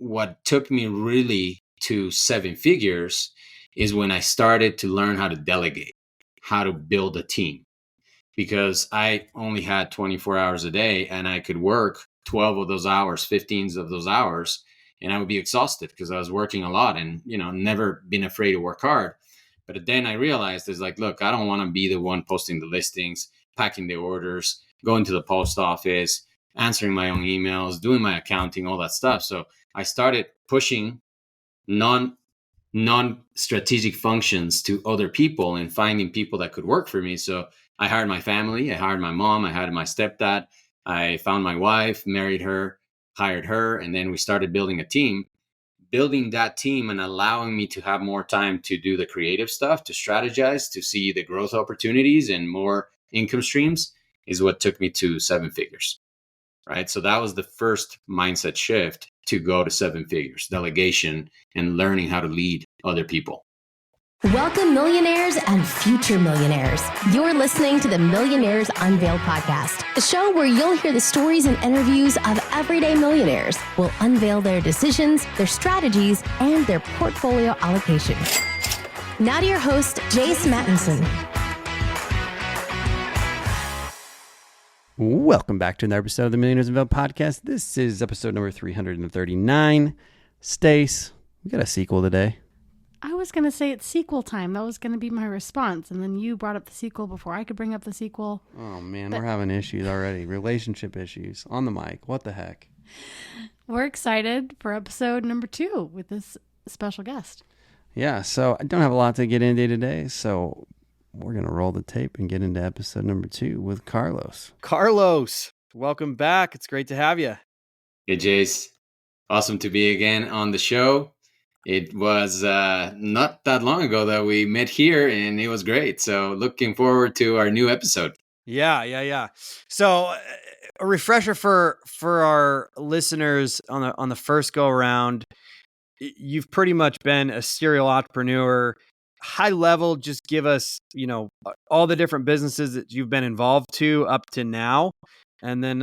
what took me really to seven figures is when I started to learn how to delegate, how to build a team, because I only had 24 hours a day and I could work 12 of those hours, 15 of those hours, and I would be exhausted because I was working a lot and, never been afraid to work hard. But then I realized it's like, look, I don't want to be the one posting the listings, packing the orders, going to the post office, answering my own emails, doing my accounting, all that stuff. So I started pushing non-strategic functions to other people and finding people that could work for me. So I hired my family, I hired my mom, I hired my stepdad, I found my wife, married her, hired her, and then we started building a team. Building that team and allowing me to have more time to do the creative stuff, to strategize, to see the growth opportunities and more income streams is what took me to seven figures, right? So that was the first mindset shift to go to seven figures, delegation and learning how to lead other people. Welcome, millionaires and future millionaires. You're listening to the Millionaires Unveiled podcast, a show where you'll hear the stories and interviews of everyday millionaires. We'll unveil their decisions, their strategies, and their portfolio allocation. Now to your host, Jace Mattinson. Welcome back to another episode of the Millionaires Unveiled podcast. This is episode number 339. Stace, we got a sequel today. I was going to say it's sequel time. That was going to be my response. And then you brought up the sequel before I could bring up the sequel. Oh, man, we're having issues already. Relationship issues on the mic. What the heck? We're excited for episode number 2 with this special guest. Yeah, so I don't have a lot to get into today, so we're going to roll the tape and get into episode number 2 with Carlos. Carlos, welcome back. It's great to have you. Hey, Jace. Awesome to be again on the show. It was not that long ago that we met here, and it was great. So looking forward to our new episode. Yeah. So a refresher for our listeners on the first go around. You've pretty much been a serial entrepreneur. High level, just give us, all the different businesses that you've been involved to up to now. And then,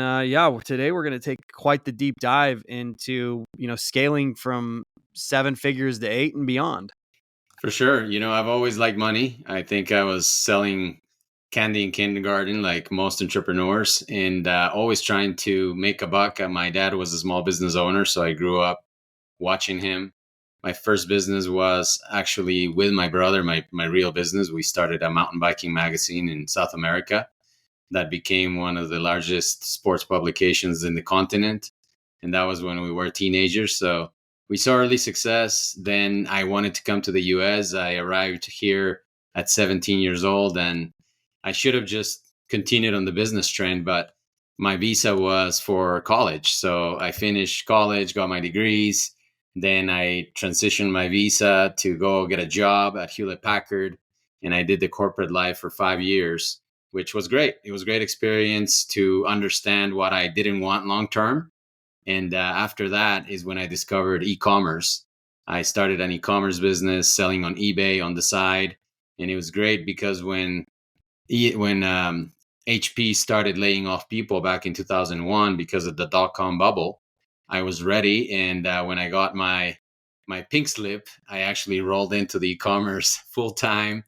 today we're going to take quite the deep dive into, scaling from 7 figures to 8 and beyond. For sure. I've always liked money. I think I was selling candy in kindergarten, like most entrepreneurs, and always trying to make a buck. My dad was a small business owner, so I grew up watching him. My first business was actually with my brother, my real business. We started a mountain biking magazine in South America that became one of the largest sports publications in the continent. And that was when we were teenagers. So we saw early success. Then I wanted to come to the US. I arrived here at 17 years old, and I should have just continued on the business trend, but my visa was for college. So I finished college, got my degrees. Then I transitioned my visa to go get a job at Hewlett Packard. And I did the corporate life for 5 years, which was great. It was a great experience to understand what I didn't want long-term. And after that is when I discovered e-commerce. I started an e-commerce business selling on eBay on the side. And it was great because when HP started laying off people back in 2001 because of the dot-com bubble, I was ready. And when I got my pink slip, I actually rolled into the e-commerce full time,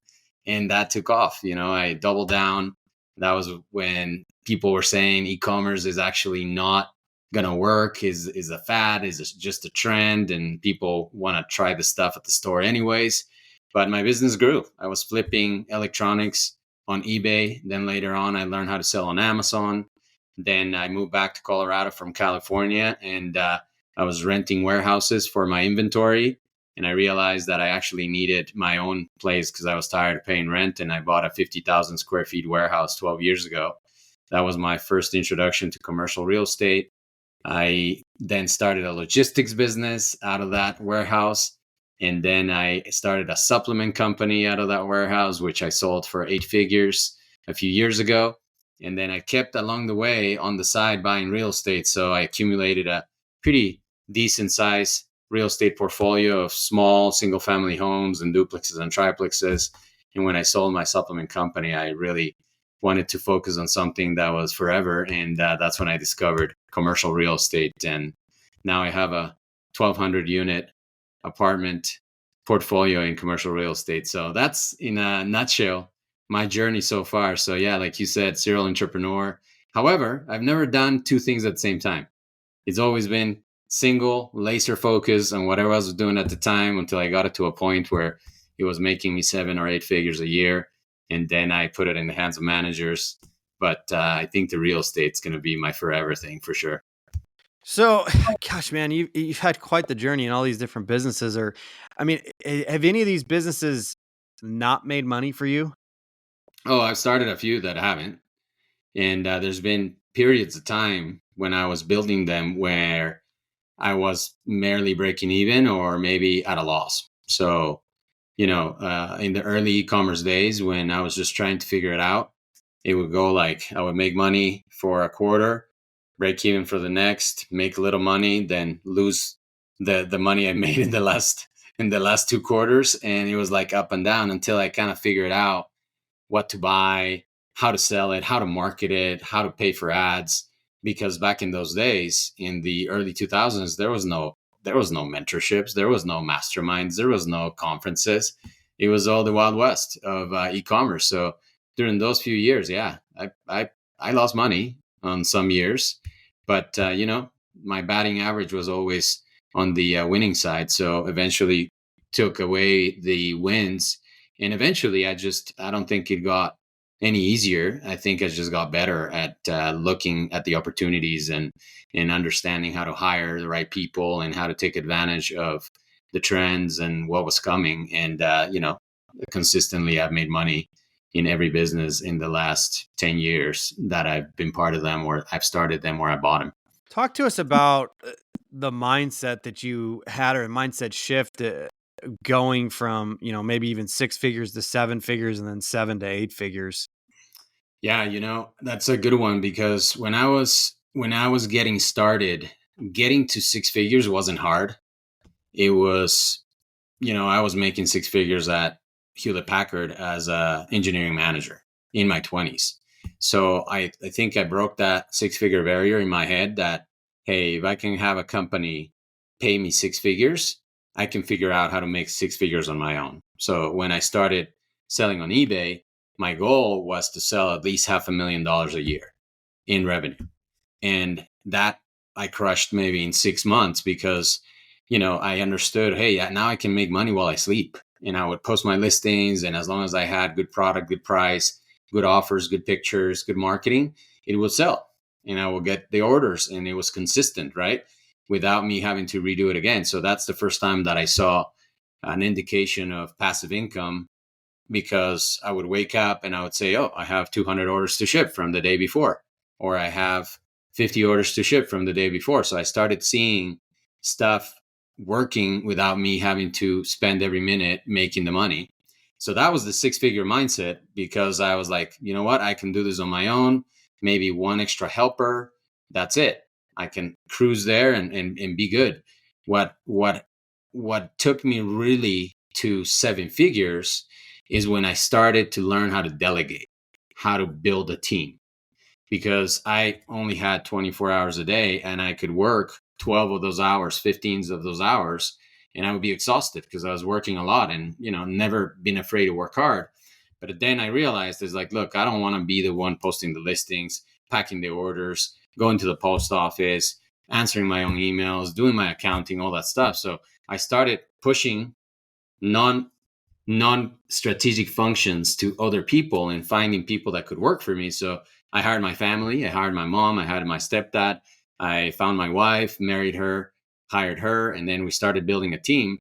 and that took off. I doubled down. That was when people were saying e-commerce is actually not going to work, is a fad, is just a trend, and people want to try the stuff at the store anyways. But my business grew. I was flipping electronics on eBay. Then later on, I learned how to sell on Amazon. Then I moved back to Colorado from California, and I was renting warehouses for my inventory. And I realized that I actually needed my own place because I was tired of paying rent. And I bought a 50,000 square feet warehouse 12 years ago. That was my first introduction to commercial real estate. I then started a logistics business out of that warehouse. And then I started a supplement company out of that warehouse, which I sold for 8 figures a few years ago. And then I kept along the way on the side buying real estate. So I accumulated a pretty decent size real estate portfolio of small single family homes and duplexes and triplexes. And when I sold my supplement company, I really wanted to focus on something that was forever. And that's when I discovered commercial real estate. And now I have a 1,200 unit apartment portfolio in commercial real estate. So that's in a nutshell my journey so far. So yeah, like you said, serial entrepreneur. However, I've never done two things at the same time. It's always been single, laser focus on whatever I was doing at the time until I got it to a point where it was making me 7 or 8 figures a year. And then I put it in the hands of managers. But I think the real estate's going to be my forever thing for sure. So, gosh, man, you've had quite the journey in all these different businesses. Or, I mean, have any of these businesses not made money for you? Oh, I've started a few that haven't. And there's been periods of time when I was building them where I was merely breaking even or maybe at a loss. So, in the early e-commerce days when I was just trying to figure it out, it would go like I would make money for a quarter, break even for the next, make a little money, then lose the money I made in the last 2 quarters. And it was like up and down until I kind of figured out what to buy, how to sell it, how to market it, how to pay for ads. Because back in those days, in the early 2000s, there was no mentorships, there was no masterminds, there was no conferences. It was all the Wild West of e-commerce. So during those few years, yeah, I lost money on some years, but my batting average was always on the winning side. So eventually took away the wins, and eventually I don't think it got any easier. I think I just got better at looking at the opportunities and understanding how to hire the right people and how to take advantage of the trends and what was coming. And consistently I've made money in every business in the last 10 years that I've been part of them, or I've started them, or I bought them. Talk to us about the mindset that you had, or a mindset shift going from, maybe even 6 figures to 7 figures and then 7 to 8 figures. Yeah, that's a good one, because when I was getting started, getting to 6 figures wasn't hard. It was, I was making 6 figures at Hewlett Packard as a engineering manager in my 20s. So I think I broke that 6-figure barrier in my head that, hey, if I can have a company pay me 6 figures, I can figure out how to make 6 figures on my own. So when I started selling on eBay, my goal was to sell at least $500,000 a year in revenue. And that I crushed maybe in 6 months because, I understood, hey, now I can make money while I sleep. And I would post my listings, and as long as I had good product, good price, good offers, good pictures, good marketing, it would sell. And I would get the orders, and it was consistent, right? Without me having to redo it again. So that's the first time that I saw an indication of passive income, because I would wake up and I would say, oh, I have 200 orders to ship from the day before, or I have 50 orders to ship from the day before. So I started seeing stuff working without me having to spend every minute making the money. So that was the 6-figure mindset, because I was like, you know what? I can do this on my own. Maybe one extra helper. That's it. I can cruise there and be good. What took me really to 7 figures is when I started to learn how to delegate, how to build a team, because I only had 24 hours a day, and I could work 12 of those hours, 15 of those hours, and I would be exhausted because I was working a lot and, never been afraid to work hard. But then I realized, it's like, look, I don't want to be the one posting the listings, packing the orders, going to the post office, answering my own emails, doing my accounting, all that stuff. So I started pushing non-strategic functions to other people and finding people that could work for me. So I hired my family, I hired my mom, I hired my stepdad, I found my wife, married her, hired her, and then we started building a team.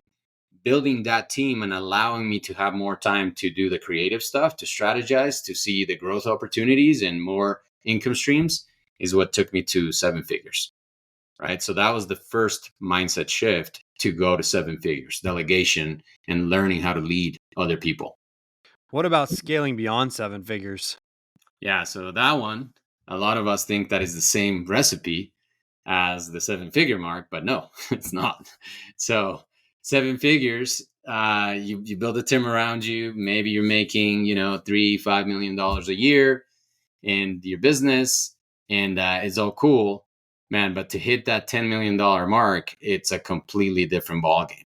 Building that team and allowing me to have more time to do the creative stuff, to strategize, to see the growth opportunities and more income streams is what took me to 7 figures, right? So that was the first mindset shift to go to 7 figures, delegation and learning how to lead other people. What about scaling beyond 7 figures? Yeah, so that one, a lot of us think that is the same recipe as the 7-figure mark, but no, it's not. So 7 figures, you build a team around you. Maybe you're making, $3-5 million a year in your business, and it's all cool. man, but to hit that $10 million mark, it's a completely different ballgame,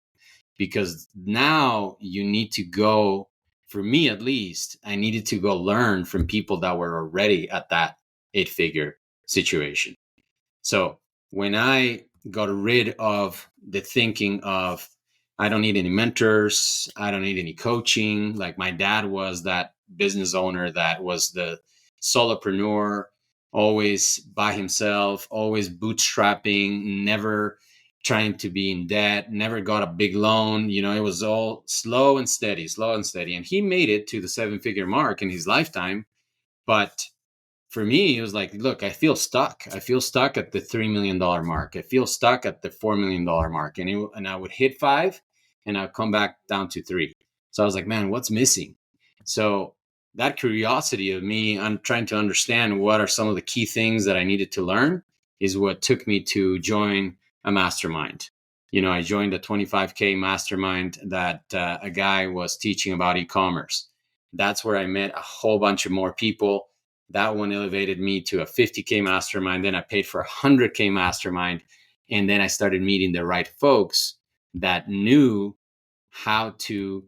because now you need to go, for me at least, I needed to go learn from people that were already at that 8-figure situation. So when I got rid of the thinking of, I don't need any mentors, I don't need any coaching. Like my dad was that business owner that was the solopreneur, always by himself, always bootstrapping, never trying to be in debt, never got a big loan. You know, it was all slow and steady. And he made it to the 7-figure mark in his lifetime. But for me, it was like, look, I feel stuck. I feel stuck at the $3 million mark. I feel stuck at the $4 million mark. And I would hit 5 and I'd come back down to 3. So I was like, man, what's missing? So that curiosity of me, I'm trying to understand what are some of the key things that I needed to learn, is what took me to join a mastermind. You know, I joined a 25K mastermind that a guy was teaching about e-commerce. That's where I met a whole bunch of more people. That one elevated me to a 50K mastermind. Then I paid for a 100K mastermind. And then I started meeting the right folks that knew how to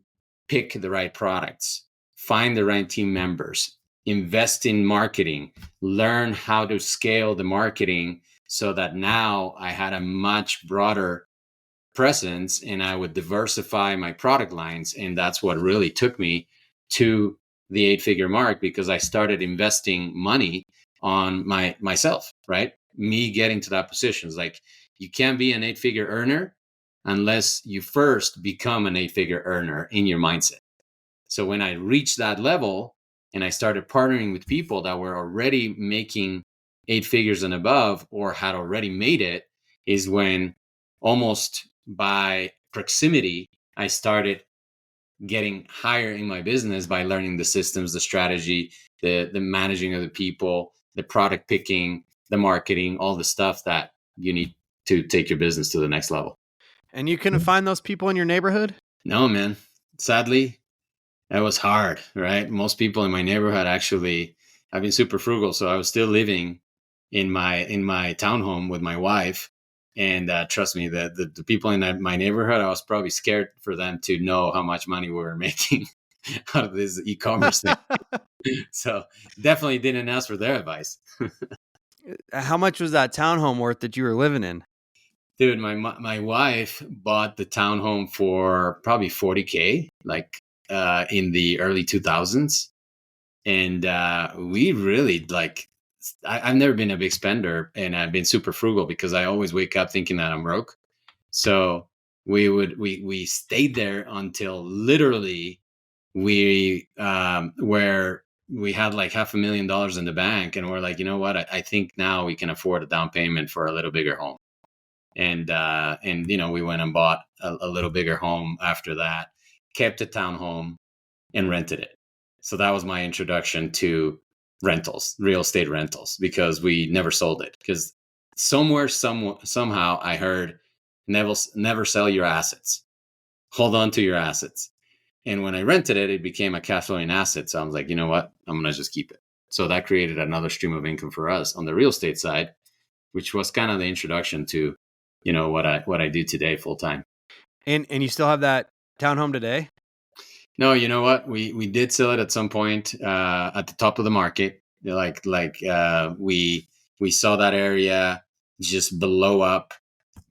pick the right products, find the right team members, invest in marketing, learn how to scale the marketing, so that now I had a much broader presence and I would diversify my product lines. And that's what really took me to the 8-figure mark, because I started investing money on myself, right? Me getting to that position. It's like, you can't be an 8-figure earner unless you first become an 8-figure earner in your mindset. So when I reached that level and I started partnering with people that were already making 8 figures and above, or had already made it, is when almost by proximity, I started getting higher in my business by learning the systems, the strategy, the managing of the people, the product picking, the marketing, all the stuff that you need to take your business to the next level. And you couldn't find those people in your neighborhood? No, man. Sadly, that was hard, right? Most people in my neighborhood, actually, I've been super frugal. So I was still living in my townhome with my wife. And trust me, the people in my neighborhood, I was probably scared for them to know how much money we were making out of this e-commerce thing. So definitely didn't ask for their advice. How much was that townhome worth that you were living in? Dude, my wife bought the townhome for probably $40K, like in the early 2000s. And we really I've never been a big spender, and I've been super frugal because I always wake up thinking that I'm broke. So we stayed there until literally where we had like $500,000 in the bank, and we're like, you know what? I think now we can afford a down payment for a little bigger home. And you know, we went and bought a little bigger home after that, kept a townhome, and rented it. So that was my introduction to rentals, real estate rentals, because we never sold it. Because somehow I heard, never sell your assets, hold on to your assets. And when I rented it, it became a cash flowing asset. So I was like, you know what, I'm gonna just keep it. So that created another stream of income for us on the real estate side, which was kind of the introduction to, you know, what I do today full time. And you still have that townhome today? No, you know what? We did sell it at some point at the top of the market. We saw that area just blow up.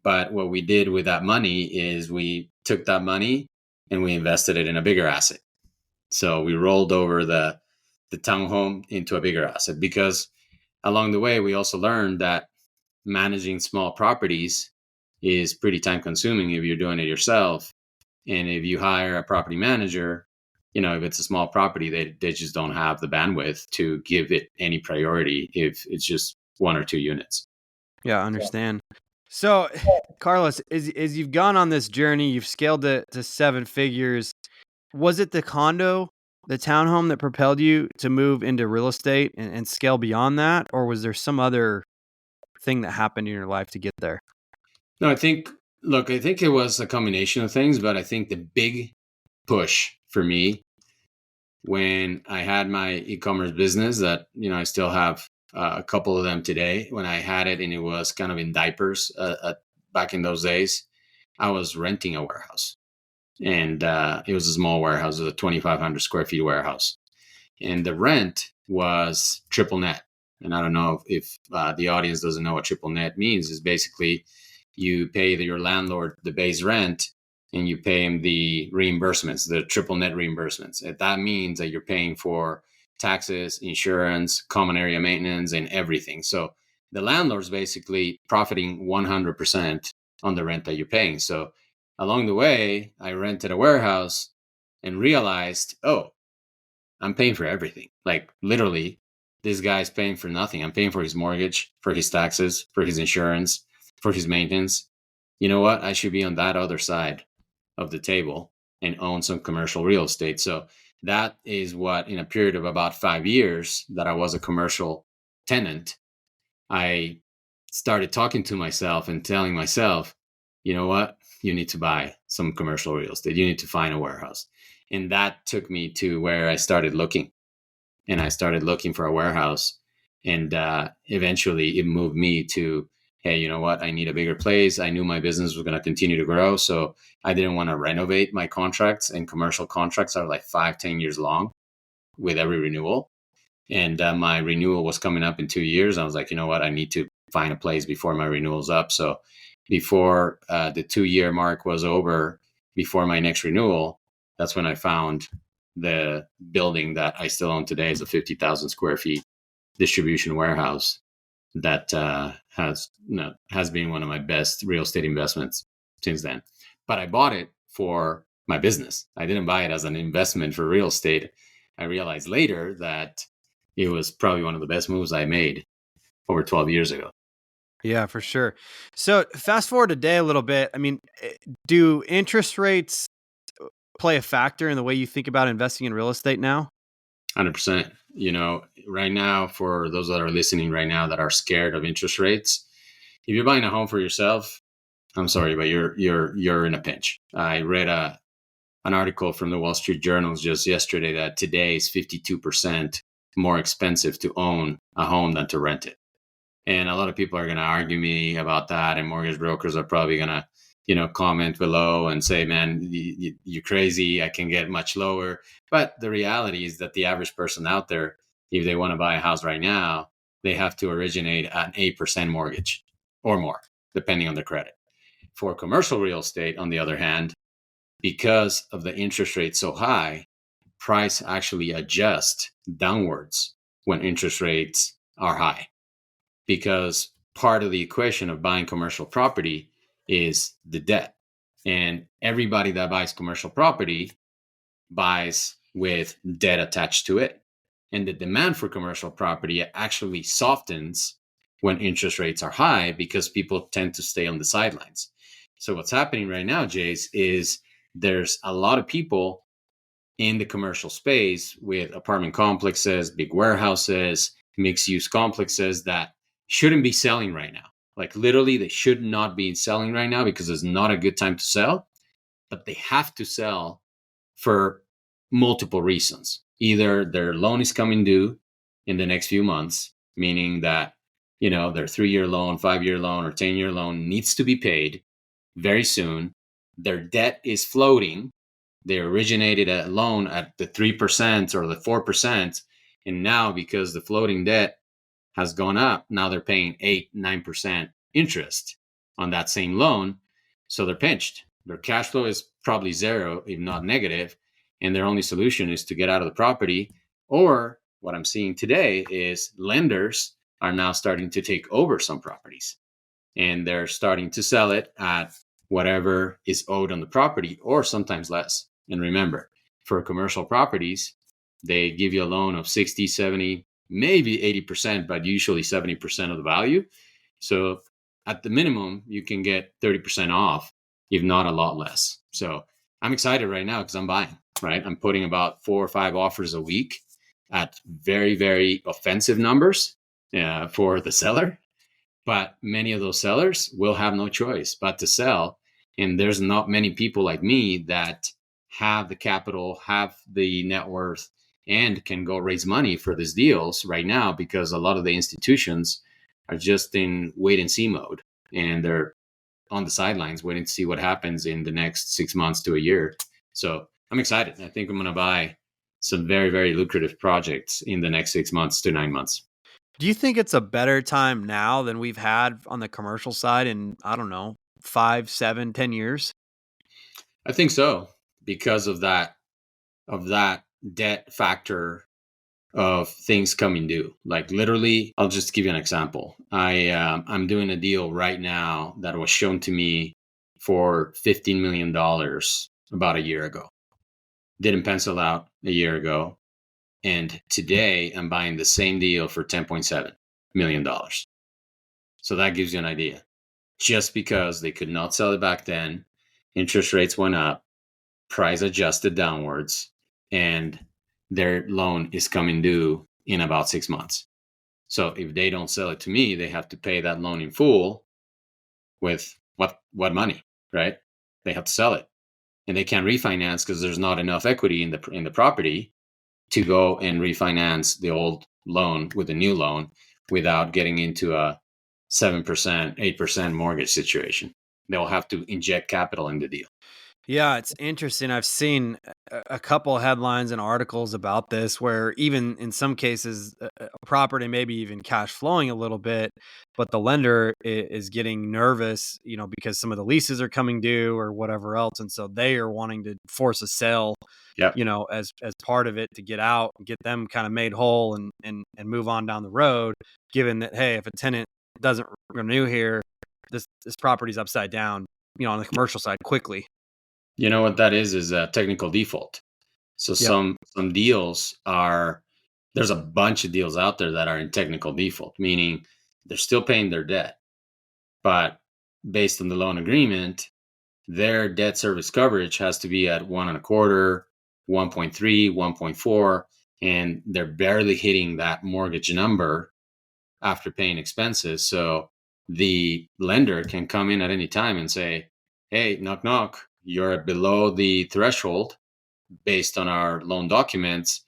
But what we did with that money is we took that money and we invested it in a bigger asset. So we rolled over the townhome into a bigger asset, because along the way, we also learned that managing small properties is pretty time consuming if you're doing it yourself. And if you hire a property manager, you know, if it's a small property, they just don't have the bandwidth to give it any priority if it's just 1 or 2 units. Yeah, I understand. So, Carlos, as you've gone on this journey, you've scaled it to 7 figures. Was it the condo, the townhome, that propelled you to move into real estate and scale beyond that? Or was there some other thing that happened in your life to get there? No, I think it was a combination of things, but I think the big push for me when I had my e-commerce business that, you know, I still have a couple of them today. When I had it and it was kind of in diapers back in those days, I was renting a warehouse. And it was a small warehouse. It was a 2,500 square feet warehouse. And the rent was triple net. And I don't know if the audience doesn't know what triple net means. Is basically you pay your landlord the base rent and you pay him the reimbursements, the triple net reimbursements. And that means that you're paying for taxes, insurance, common area maintenance, and everything. So the landlord's basically profiting 100% on the rent that you're paying. So along the way, I rented a warehouse and realized, oh, I'm paying for everything. Like literally, this guy's paying for nothing. I'm paying for his mortgage, for his taxes, for his insurance, for his maintenance. You know what? I should be on that other side of the table and own some commercial real estate. So that is what, in a period of about 5 years that I was a commercial tenant, I started talking to myself and telling myself, you know what? You need to buy some commercial real estate. You need to find a warehouse. And that took me to where I started looking. And I started looking for a warehouse. And eventually it moved me to, hey, you know what? I need a bigger place. I knew my business was going to continue to grow. So I didn't want to renovate my contracts. And commercial contracts are like 5-10 years long with every renewal. And my renewal was coming up in 2 years. I was like, you know what? I need to find a place before my renewal's up. So before the 2-year mark was over, before my next renewal, that's when I found the building that I still own today. Is a 50,000 square feet distribution warehouse that has been one of my best real estate investments since then. But I bought it for my business. I didn't buy it as an investment for real estate. I realized later that it was probably one of the best moves I made over 12 years ago. Yeah, for sure. So fast forward today a little bit. I mean, do interest rates play a factor in the way you think about investing in real estate now? 100%. You know, right now, for those that are listening right now that are scared of interest rates, if you're buying a home for yourself, I'm sorry, but you're in a pinch. I read an article from the Wall Street Journal just yesterday that today is 52% more expensive to own a home than to rent it. And a lot of people are going to argue me about that, and mortgage brokers are probably going to, comment below and say, man, you're crazy. I can get much lower. But the reality is that the average person out there, if they want to buy a house right now, they have to originate an 8% mortgage or more, depending on the credit. For commercial real estate, on the other hand, because of the interest rate so high, price actually adjusts downwards when interest rates are high. Because part of the equation of buying commercial property is the debt. And everybody that buys commercial property buys with debt attached to it. And the demand for commercial property actually softens when interest rates are high because people tend to stay on the sidelines. So what's happening right now, Jace, is there's a lot of people in the commercial space with apartment complexes, big warehouses, mixed-use complexes that shouldn't be selling right now. Like literally, they should not be selling right now because it's not a good time to sell, but they have to sell for multiple reasons. Either their loan is coming due in the next few months, meaning that, their 3-year loan, 5-year loan, or 10-year loan needs to be paid very soon. Their debt is floating. They originated a loan at the 3% or the 4%. And now because the floating debt has gone up, now they're paying 8-9% interest on that same loan. So they're pinched. Their cash flow is probably zero, if not negative. And their only solution is to get out of the property. Or what I'm seeing today is lenders are now starting to take over some properties. And they're starting to sell it at whatever is owed on the property, or sometimes less. And remember, for commercial properties, they give you a loan of 60, 70, maybe 80%, but usually 70% of the value. So at the minimum, you can get 30% off, if not a lot less. So I'm excited right now because I'm buying, right? I'm putting about 4 or 5 offers a week at very, very offensive numbers for the seller. But many of those sellers will have no choice but to sell. And there's not many people like me that have the capital, have the net worth, and can go raise money for these deals right now, because a lot of the institutions are just in wait and see mode, and they're on the sidelines waiting to see what happens in the next 6 months to a year. So I'm excited. I think I'm going to buy some very, very lucrative projects in the next 6 months to 9 months. Do you think it's a better time now than we've had on the commercial side in, I don't know, 5, 7, 10 years? I think so, because of that debt factor of things coming due. Like literally, I'll just give you an example. I'm doing a deal right now that was shown to me for $15 million about a year ago. Didn't pencil out a year ago. And today I'm buying the same deal for $10.7 million. So that gives you an idea. Just because they could not sell it back then, interest rates went up, price adjusted downwards, and their loan is coming due in about 6 months. So if they don't sell it to me, they have to pay that loan in full with what money, right? They have to sell it. And they can't refinance because there's not enough equity in the property to go and refinance the old loan with a new loan without getting into a 7%, 8% mortgage situation. They'll have to inject capital in the deal. Yeah, it's interesting. I've seen a couple headlines and articles about this where even in some cases, a property maybe even cash flowing a little bit, but the lender is getting nervous, because some of the leases are coming due or whatever else. And so they are wanting to force a sale, Yep. as part of it to get out and get them kind of made whole and move on down the road, given that, hey, if a tenant doesn't renew here, this property's upside down, on the commercial side quickly. You know what that is a technical default. So Yep. some deals there's a bunch of deals out there that are in technical default, meaning they're still paying their debt, but based on the loan agreement, their debt service coverage has to be at 1.25, 1.3, 1.4, and they're barely hitting that mortgage number after paying expenses. So the lender can come in at any time and say, hey, knock, knock, you're below the threshold based on our loan documents.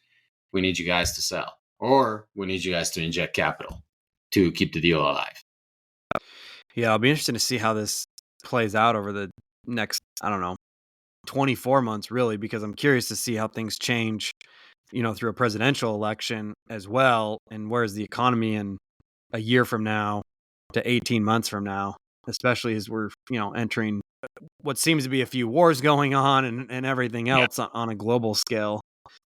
We need you guys to sell, or we need you guys to inject capital to keep the deal alive. Yeah, I'll be interested to see how this plays out over the next, I don't know, 24 months really, because I'm curious to see how things change, through a presidential election as well. And where's the economy in a year from now to 18 months from now, especially as we're, entering what seems to be a few wars going on and everything else on a global scale.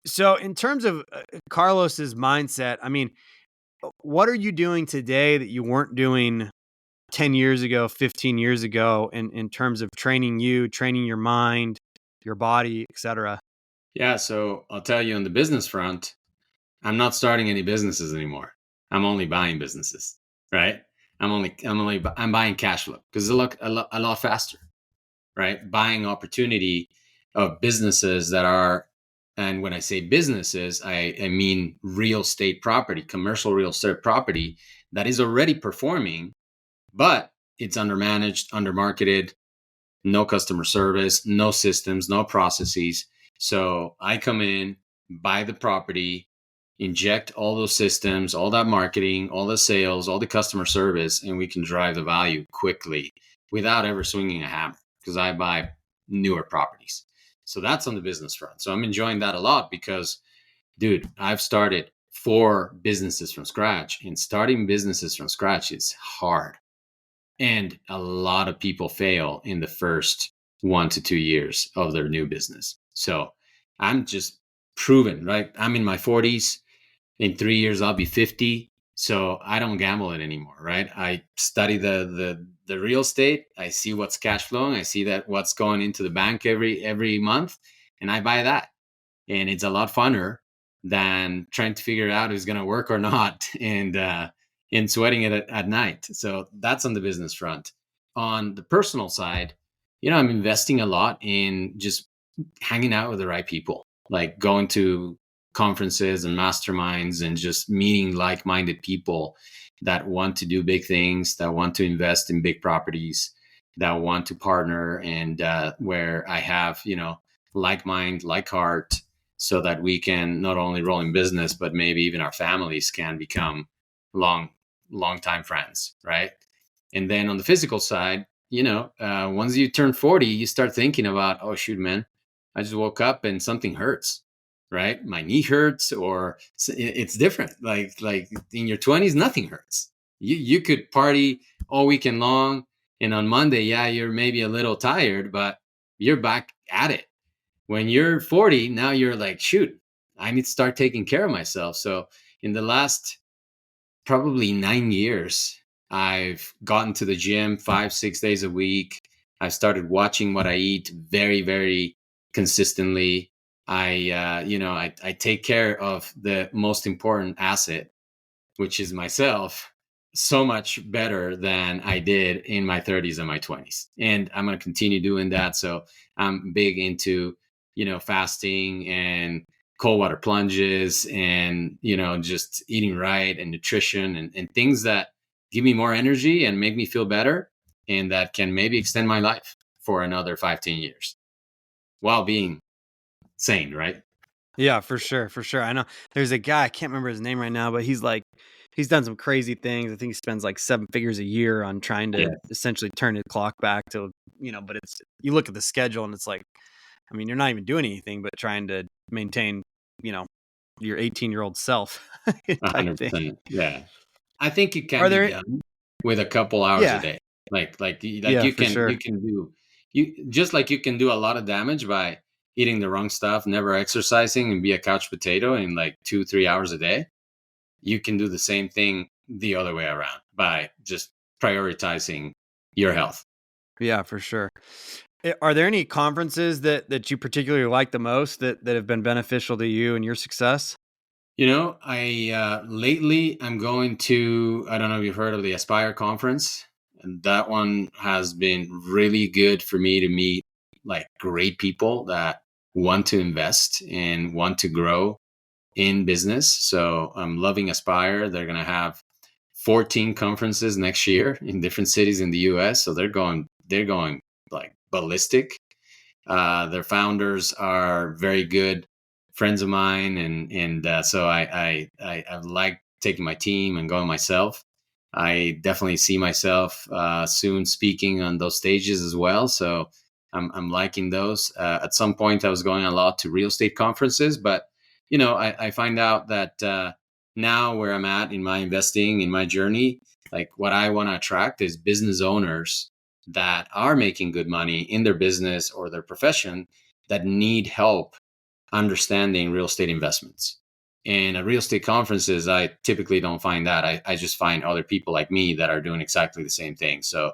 So in terms of Carlos's mindset, I mean, what are you doing today that you weren't doing 10 years ago, 15 years ago in terms of training your mind, your body, etc.? Yeah. So I'll tell you, on the business front, I'm not starting any businesses anymore. I'm only buying businesses, right? I'm buying cash flow because it look a lot faster, right? Buying opportunity of businesses that are, and when I say businesses, I mean real estate property, commercial real estate property that is already performing, but it's undermanaged, undermarketed, no customer service, no systems, no processes. So I come in, buy the property, inject all those systems, all that marketing, all the sales, all the customer service, and we can drive the value quickly without ever swinging a hammer, because I buy newer properties. So that's on the business front. So I'm enjoying that a lot because, dude, I've started 4 businesses from scratch, and starting businesses from scratch is hard. And a lot of people fail in the first 1 to 2 years of their new business. So I'm just proven, right? I'm in my 40s. In 3 years, I'll be 50. So I don't gamble it anymore, right? I study the real estate. I see what's cash flowing. I see that what's going into the bank every month, and I buy that. And it's a lot funner than trying to figure out who's going to work or not, and sweating it at night. So that's on the business front. On the personal side, I'm investing a lot in just hanging out with the right people, like going to conferences and masterminds and just meeting like-minded people that want to do big things, that want to invest in big properties, that want to partner, and where I have, like mind, like heart. so that we can not only roll in business, but maybe even our families can become long time friends, right? And then on the physical side, once you turn 40, you start thinking about, oh shoot, man, I just woke up and something hurts, right? My knee hurts, or it's different. Like in your 20s, nothing hurts. You could party all weekend long, and on Monday, yeah, you're maybe a little tired, but you're back at it. When you're 40, now you're like, shoot, I need to start taking care of myself. So in the last probably 9 years, I've gotten to the gym 5-6 days a week. I've started watching what I eat very, very consistently. I take care of the most important asset, which is myself, so much better than I did in my 30s and my 20s. And I'm going to continue doing that. So I'm big into, fasting and cold water plunges and, just eating right and nutrition and things that give me more energy and make me feel better, and that can maybe extend my life for another 5-10 years while being sane, right? Yeah, for sure. I know there's a guy, I can't remember his name right now, but he's done some crazy things. I think he spends like 7 figures a year on trying to essentially turn his clock back to, but it's, you look at the schedule and it's like, I mean, you're not even doing anything but trying to maintain, your 18-year-old self. Type 100%. thing. Yeah. I think it can Are be there- done with a couple hours Yeah. a day. Like Yeah, you for can sure. you can do you just like you can do a lot of damage by eating the wrong stuff, never exercising, and be a couch potato in like 2-3 hours a day. You can do the same thing the other way around by just prioritizing your health. Yeah, for sure. Are there any conferences that you particularly like the most that have been beneficial to you and your success? I lately I'm going to, I don't know if you've heard of the Aspire conference, and that one has been really good for me to meet like great people that want to invest and want to grow in business. So I'm loving Aspire. They're going to have 14 conferences next year in different cities in the US. So they're going like ballistic. Their founders are very good friends of mine, and so I like taking my team and going myself. I definitely see myself soon speaking on those stages as well. So I'm liking those. At some point, I was going a lot to real estate conferences, but I find out that now where I'm at in my investing, in my journey, like what I want to attract is business owners that are making good money in their business or their profession that need help understanding real estate investments. And at real estate conferences, I typically don't find that. I just find other people like me that are doing exactly the same thing. So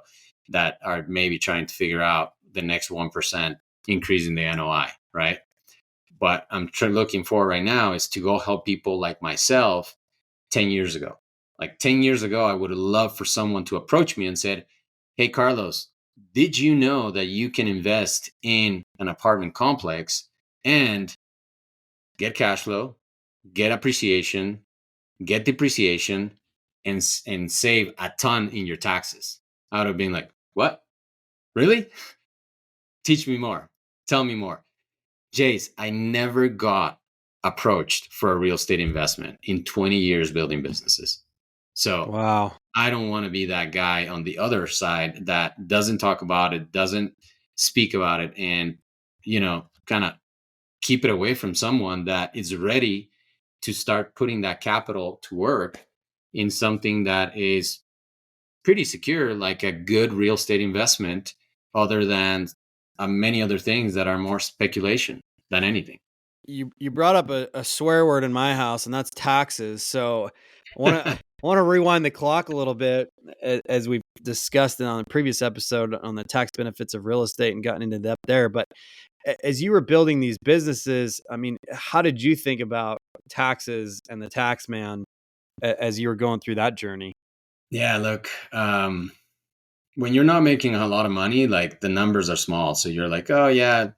that are maybe trying to figure out the next 1% increase in the NOI, right? What I'm looking for right now is to go help people like myself 10 years ago. Like 10 years ago, I would have loved for someone to approach me and said, hey, Carlos, did you know that you can invest in an apartment complex and get cash flow, get appreciation, get depreciation, and save a ton in your taxes? I would have been like, what? Really? Teach me more. Tell me more. Jace, I never got approached for a real estate investment in 20 years building businesses. So Wow. I don't want to be that guy on the other side that doesn't talk about it, doesn't speak about it, and, kind of keep it away from someone that is ready to start putting that capital to work in something that is pretty secure, like a good real estate investment, other than many other things that are more speculation than anything. You brought up a swear word in my house, and that's taxes. So I want to rewind the clock a little bit, as we've discussed on the previous episode on the tax benefits of real estate and gotten into depth there. But as you were building these businesses, I mean, how did you think about taxes and the tax man as you were going through that journey? Yeah, look, when you're not making a lot of money, like the numbers are small. So you're like, oh, yeah,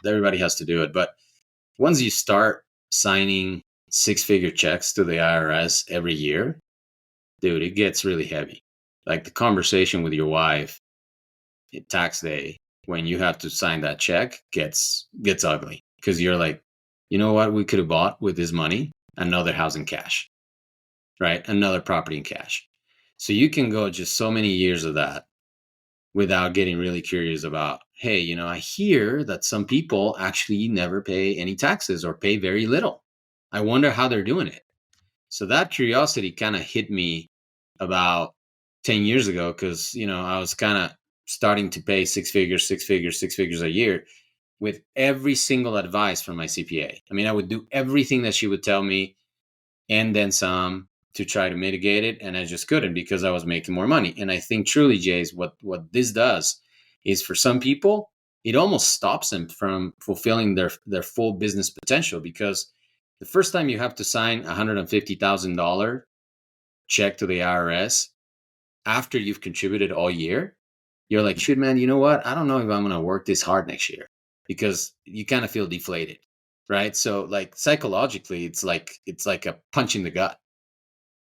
everybody has to do it. But once you start signing 6-figure checks to the IRS every year, dude, it gets really heavy. Like the conversation with your wife at tax day, when you have to sign that check, gets ugly, because you're like, you know what we could have bought with this money? Another house in cash, right? Another property in cash. So you can go just so many years of that without getting really curious about, hey, you know, I hear that some people actually never pay any taxes or pay very little. I wonder how they're doing it. So that curiosity kind of hit me about 10 years ago, because, you know, I was kind of starting to pay six figures a year with every single advice from my CPA. I mean, I would do everything that she would tell me and then some to try to mitigate it. And I just couldn't, because I was making more money. And I think truly, Jays, what this does is, for some people, it almost stops them from fulfilling their full business potential, because the first time you have to sign $150,000 check to the IRS after you've contributed all year, you're like, shoot, man, you know what? I don't know if I'm going to work this hard next year, because you kind of feel deflated, right? So like psychologically, it's like a punch in the gut,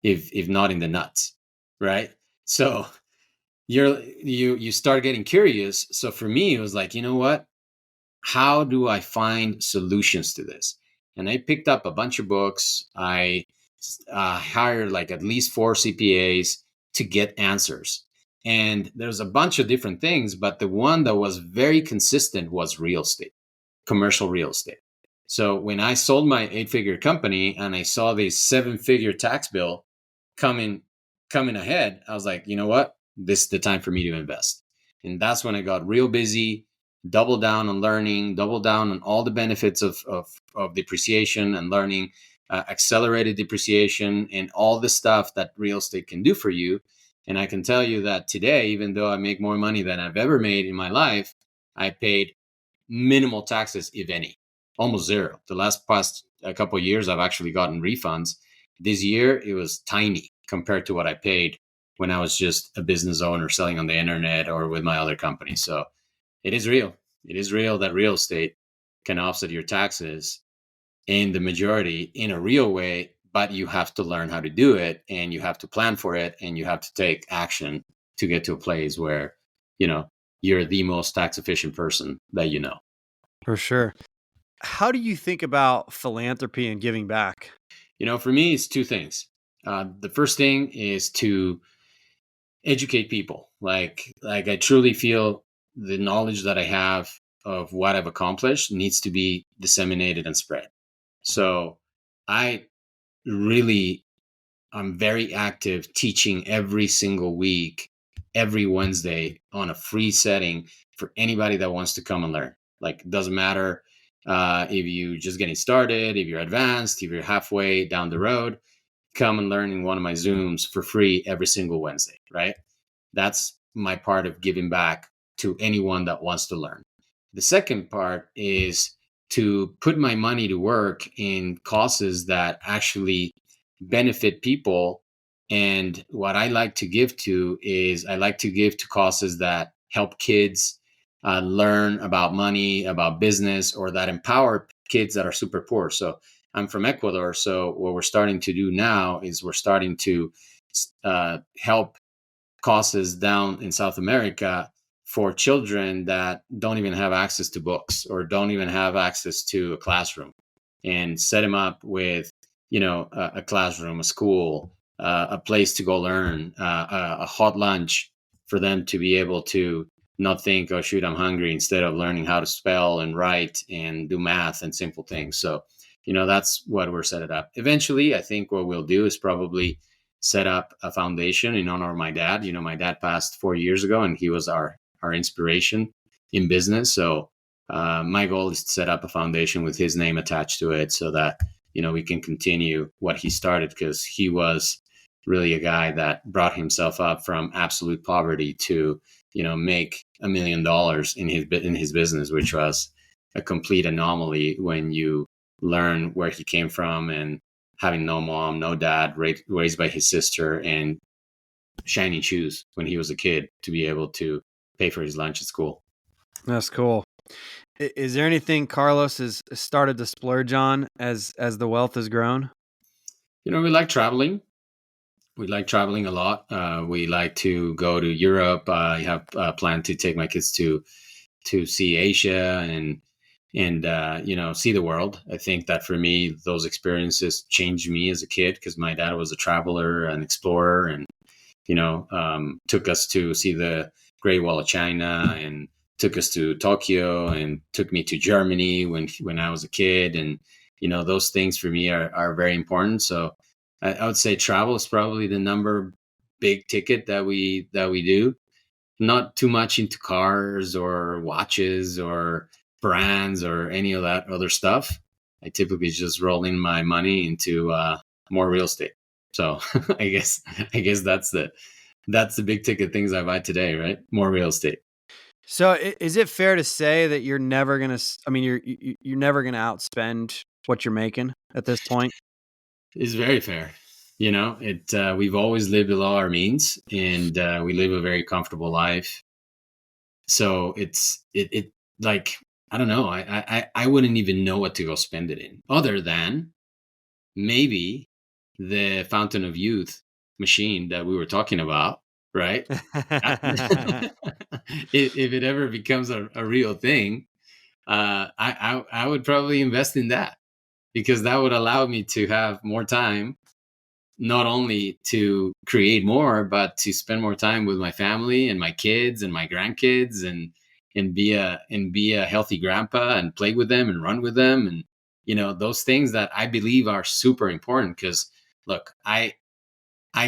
if not in the nuts, right? So you start getting curious. So for me, it was like, you know what? How do I find solutions to this? And I picked up a bunch of books. I hired like at least 4 CPAs to get answers. And there's a bunch of different things, but the one that was very consistent was real estate, commercial real estate. So when I sold my 8-figure company and I saw this 7-figure tax bill coming ahead, I was like, you know what? This is the time for me to invest. And that's when I got real busy, double down on learning, double down on all the benefits of depreciation and learning, accelerated depreciation, and all the stuff that real estate can do for you. And I can tell you that today, even though I make more money than I've ever made in my life, I paid minimal taxes, if any, almost zero. The past a couple of years, I've actually gotten refunds. This year, it was tiny compared to what I paid when I was just a business owner selling on the internet or with my other company. So it is real. It is real that real estate can offset your taxes in the majority in a real way, but you have to learn how to do it, and you have to plan for it, and you have to take action to get to a place where, you know, you're the most tax efficient person that you know. For sure. How do you think about philanthropy and giving back? You know, for me, it's 2 things. The first thing is to educate people. Like I truly feel the knowledge that I have of what I've accomplished needs to be disseminated and spread. So I'm very active teaching every single week, every Wednesday, on a free setting for anybody that wants to come and learn. Like, it doesn't matter if you're just getting started, if you're advanced, if you're halfway down the road, come and learn in one of my Zooms for free every single Wednesday, right? That's my part of giving back to anyone that wants to learn. The second part is to put my money to work in causes that actually benefit people. And what I like to give to is I like to give to causes that help kids learn about money, about business, or that empower kids that are super poor. So I'm from Ecuador. So what we're starting to do now is we're starting to help causes down in South America for children that don't even have access to books or don't even have access to a classroom, and set them up with, you know, a classroom, a school, a place to go learn, a hot lunch for them to be able to not think, oh, shoot, I'm hungry, instead of learning how to spell and write and do math and simple things. So, you know, that's what we're set it up. Eventually, I think what we'll do is probably set up a foundation in honor of my dad. You know, my dad passed 4 years ago, and he was our inspiration in business. So my goal is to set up a foundation with his name attached to it, so that, you know, we can continue what he started, because he was really a guy that brought himself up from absolute poverty to, you know, make $1 million in his business, which was a complete anomaly when you learn where he came from, and having no mom, no dad, raised by his sister, and shiny shoes when he was a kid to be able to pay for his lunch at school. That's cool. Is there anything Carlos has started to splurge on as the wealth has grown? You know, we like traveling. We like traveling a lot. We like to go to Europe. I have planned to take my kids to see Asia, and see the world. I think that for me, those experiences changed me as a kid because my dad was a traveler, an explorer, and took us to see the Great Wall of China and took us to Tokyo and took me to Germany when I was a kid. And, those things for me are very important. So I would say travel is probably the number big ticket that we do. Not too much into cars or watches or brands or any of that other stuff. I typically just roll in my money into more real estate. So I guess that's the big ticket things I buy today, right? More real estate. So is it fair to say that you're never gonna? I mean, you're never gonna outspend what you're making at this point? It's very fair. We've always lived below our means, and we live a very comfortable life. So it's like, I don't know. I wouldn't even know what to go spend it in, other than maybe the Fountain of Youth machine that we were talking about, right? If it ever becomes a real thing, I would probably invest in that, because that would allow me to have more time, not only to create more, but to spend more time with my family and my kids and my grandkids, and be a healthy grandpa and play with them and run with them. And, those things that I believe are super important. Because look, I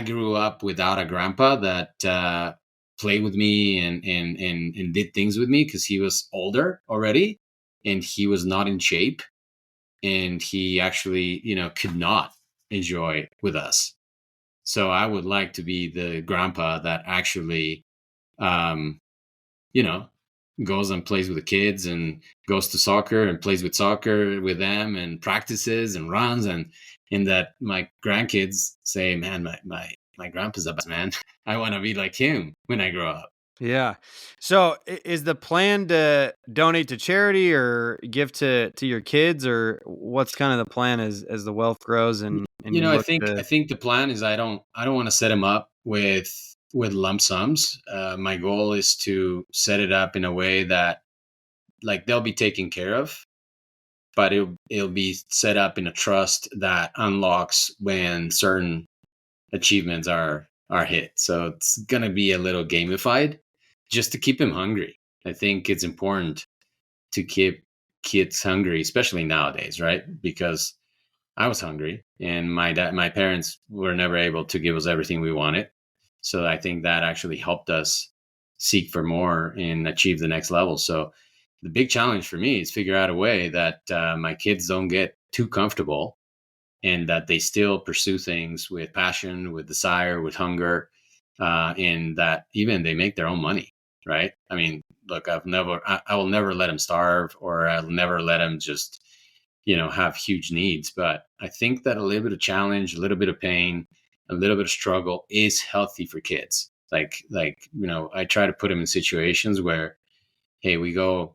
grew up without a grandpa that played with me and did things with me, because he was older already and he was not in shape, and he actually, could not enjoy with us. So I would like to be the grandpa that actually, goes and plays with the kids and goes to soccer and plays with soccer with them and practices and runs, and that my grandkids say, man, my grandpa's the best, man. I want to be like him when I grow up. Yeah. So is the plan to donate to charity or give to your kids, or what's kind of the plan as the wealth grows? And I think the plan is I don't want to set them up with lump sums. My goal is to set it up in a way that, like, they'll be taken care of, but it'll be set up in a trust that unlocks when certain achievements are hit. So it's gonna be a little gamified, just to keep them hungry. I think it's important to keep kids hungry, especially nowadays, right? Because I was hungry, and my parents were never able to give us everything we wanted. So I think that actually helped us seek for more and achieve the next level. So the big challenge for me is figure out a way that my kids don't get too comfortable, and that they still pursue things with passion, with desire, with hunger, and that even they make their own money, right? I mean, look, I will never let them starve, or I'll never let them just, have huge needs. But I think that a little bit of challenge, a little bit of pain, a little bit of struggle is healthy for kids. Like, I try to put them in situations where, hey, we go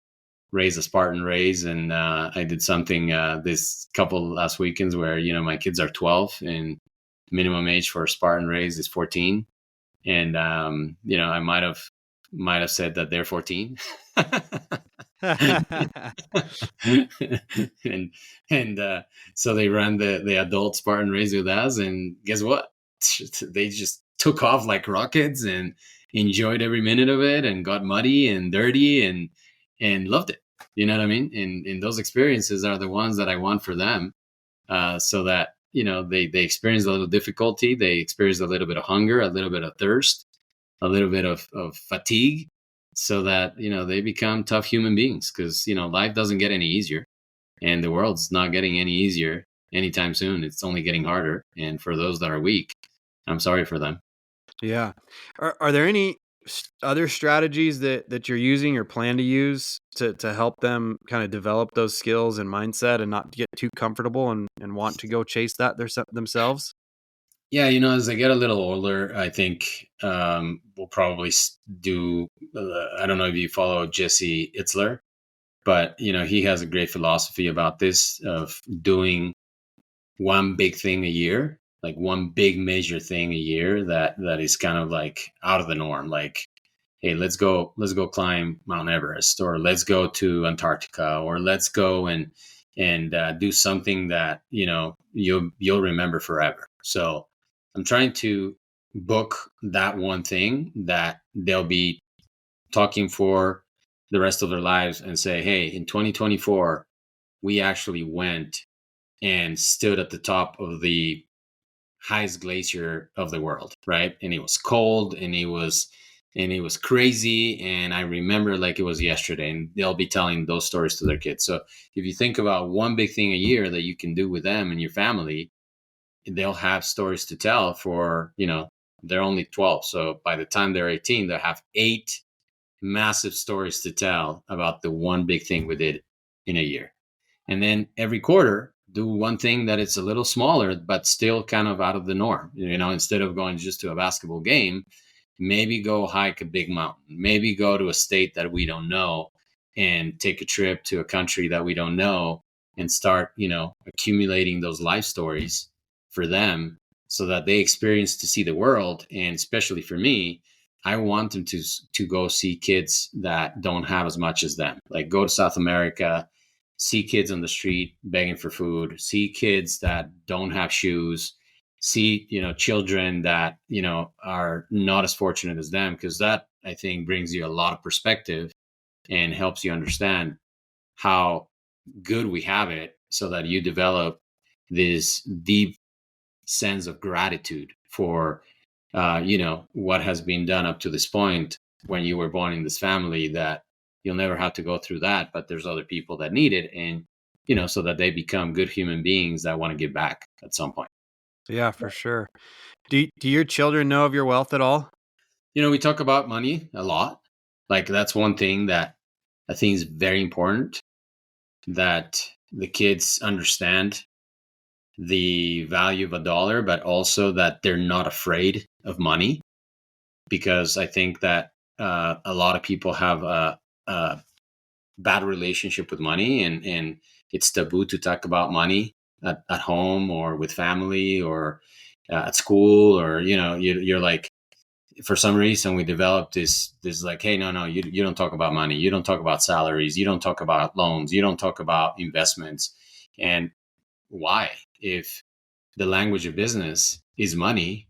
raise a Spartan raise. And I did something this couple last weekends where, my kids are 12 and minimum age for a Spartan raise is 14. And, I might have said that they're 14. and so they ran the adult Spartan race with us, and guess what? They just took off like rockets and enjoyed every minute of it, and got muddy and dirty and loved it. You know what I mean? And those experiences are the ones that I want for them, so that, they experience a little difficulty, they experience a little bit of hunger, a little bit of thirst, a little bit of fatigue, so that, they become tough human beings. Because, life doesn't get any easier, and the world's not getting any easier anytime soon. It's only getting harder. And for those that are weak, I'm sorry for them. Yeah. Are there any other strategies that you're using or plan to use to help them kind of develop those skills and mindset, and not get too comfortable and want to go chase that themselves? Yeah, as I get a little older, I think we'll probably do. I don't know if you follow Jesse Itzler, but he has a great philosophy about this, of doing one big thing a year, like one big major thing a year that is kind of like out of the norm. Like, hey, let's go climb Mount Everest, or let's go to Antarctica, or let's go and do something that, you'll remember forever. So I'm trying to book that one thing that they'll be talking for the rest of their lives and say, hey, in 2024, we actually went and stood at the top of the highest glacier of the world, right? And it was cold, and it was crazy, and I remember like it was yesterday. And they'll be telling those stories to their kids. So if you think about one big thing a year that you can do with them and your family, they'll have stories to tell for, they're only 12. So by the time they're 18, they'll have 8 massive stories to tell about the one big thing we did in a year. And then every quarter, do one thing that it's a little smaller, but still kind of out of the norm. Instead of going just to a basketball game, maybe go hike a big mountain, maybe go to a state that we don't know and take a trip to a country that we don't know, and start, accumulating those life stories for them so that they experience to see the world. And especially for me, I want them to go see kids that don't have as much as them. Like, go to South America, see kids on the street begging for food, see kids that don't have shoes, see, children that, are not as fortunate as them, because that, I think, brings you a lot of perspective and helps you understand how good we have it, so that you develop this deep sense of gratitude for, what has been done up to this point when you were born in this family, that you'll never have to go through that, but there's other people that need it. And, so that they become good human beings that want to give back at some point. Yeah, for sure. Do your children know of your wealth at all? We talk about money a lot. Like, that's one thing that I think is very important, that the kids understand the value of a dollar, but also that they're not afraid of money. Because I think that a lot of people have a bad relationship with money, and it's taboo to talk about money at home or with family or at school, or, you're like, for some reason we developed this like, hey, no, you don't talk about money. You don't talk about salaries. You don't talk about loans. You don't talk about investments. And why? If the language of business is money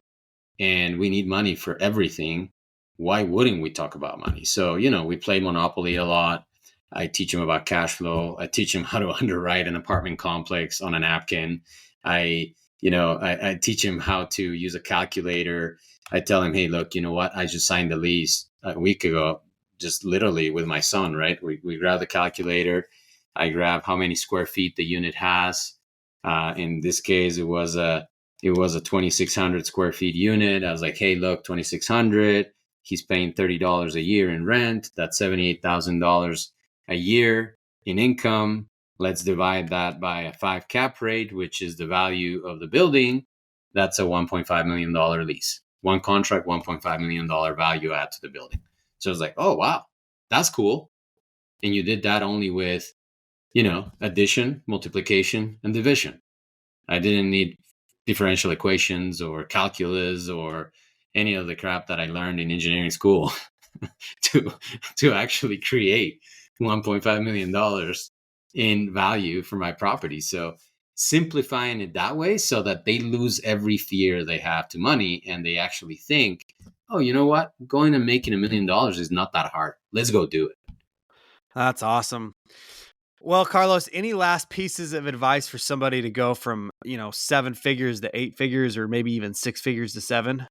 and we need money for everything, why wouldn't we talk about money? So, we play Monopoly a lot. I teach them about cash flow. I teach them how to underwrite an apartment complex on a napkin. I teach them how to use a calculator. I tell him, hey, look, you know what? I just signed the lease a week ago, just literally with my son, right? We grab the calculator. I grab how many square feet the unit has. In this case, it was a 2,600 square feet unit. I was like, hey, look, 2,600. He's paying $30 a year in rent. That's $78,000 a year in income. Let's divide that by a 5 cap rate, which is the value of the building. That's a $1.5 million lease. One contract, $1.5 million value add to the building. So I was like, oh, wow, that's cool. And you did that only with, addition, multiplication, and division. I didn't need differential equations or calculus or any of the crap that I learned in engineering school to actually create $1.5 million in value for my property. So simplifying it that way, so that they lose every fear they have to money, and they actually think, oh, you know what? Going and making $1 million is not that hard. Let's go do it. That's awesome. Well, Carlos, any last pieces of advice for somebody to go from, 7 figures to 8 figures, or maybe even 6 figures to 7?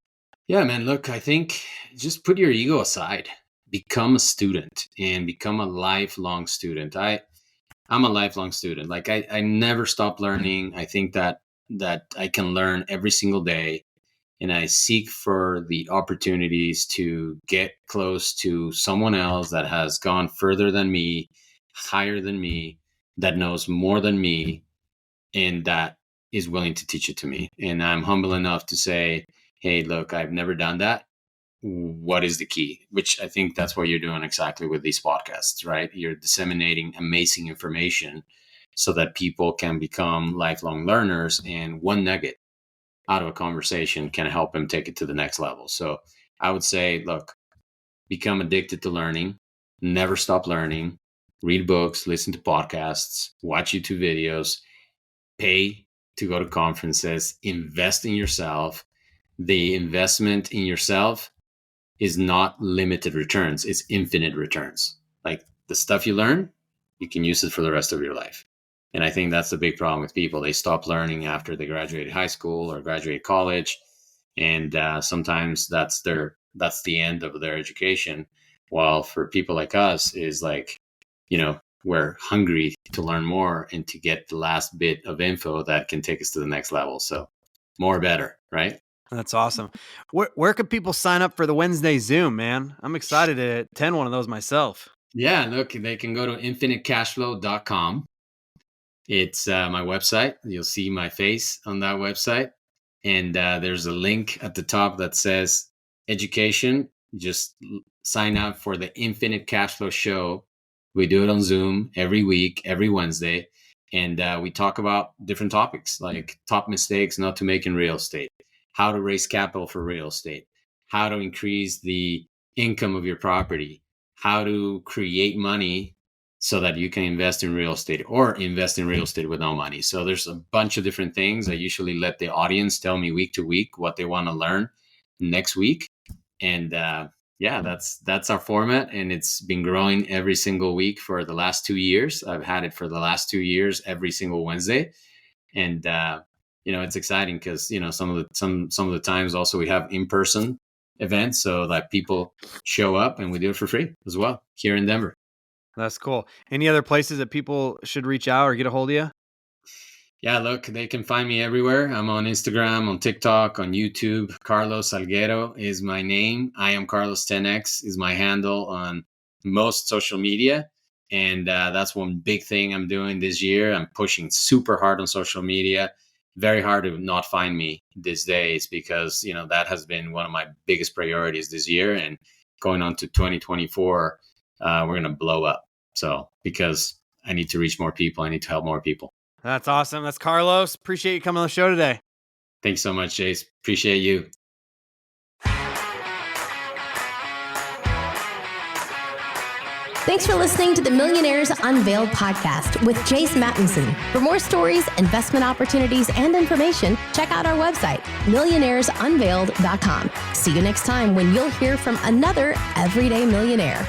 Yeah, man, look, I think just put your ego aside, become a student, and become a lifelong student. I'm a lifelong student. Like, I never stop learning. I think that I can learn every single day, and I seek for the opportunities to get close to someone else that has gone further than me, higher than me, that knows more than me, and that is willing to teach it to me. And I'm humble enough to say, hey, look, I've never done that. What is the key? Which I think that's what you're doing exactly with these podcasts, right? You're disseminating amazing information so that people can become lifelong learners, and one nugget out of a conversation can help them take it to the next level. So I would say, look, become addicted to learning, never stop learning, read books, listen to podcasts, watch YouTube videos, pay to go to conferences, invest in yourself. The investment in yourself is not limited returns, it's infinite returns. Like the stuff you learn, you can use it for the rest of your life. And I think that's the big problem with people. They stop learning after they graduated high school or graduated college. And sometimes that's the end of their education. While for people like us is like, we're hungry to learn more and to get the last bit of info that can take us to the next level. So more better, right? That's awesome. Where could people sign up for the Wednesday Zoom, man? I'm excited to attend one of those myself. Yeah, look, they can go to infinitecashflow.com. It's my website. You'll see my face on that website. And there's a link at the top that says education. Just sign up for the Infinite Cashflow Show. We do it on Zoom every week, every Wednesday. And we talk about different topics like top mistakes not to make in real estate, how to raise capital for real estate, how to increase the income of your property, how to create money so that you can invest in real estate or invest in real estate with no money. So there's a bunch of different things. I usually let the audience tell me week to week what they want to learn next week. And that's our format. And it's been growing every single week for the last 2 years. I've had it for the last 2 years, every single Wednesday. And, it's exciting because, some of the times also we have in-person events so that people show up and we do it for free as well here in Denver. That's cool. Any other places that people should reach out or get a hold of you? Yeah, look, they can find me everywhere. I'm on Instagram, on TikTok, on YouTube. Carlos Salguero is my name. I am Carlos 10X is my handle on most social media. And that's one big thing I'm doing this year. I'm pushing super hard on social media. Very hard to not find me these days because, that has been one of my biggest priorities this year. And going on to 2024, we're going to blow up. So because I need to reach more people, I need to help more people. That's awesome. That's Carlos. Appreciate you coming on the show today. Thanks so much, Jace. Appreciate you. Thanks for listening to the Millionaires Unveiled podcast with Jace Mattinson. For more stories, investment opportunities, and information, check out our website, millionairesunveiled.com. See you next time when you'll hear from another everyday millionaire.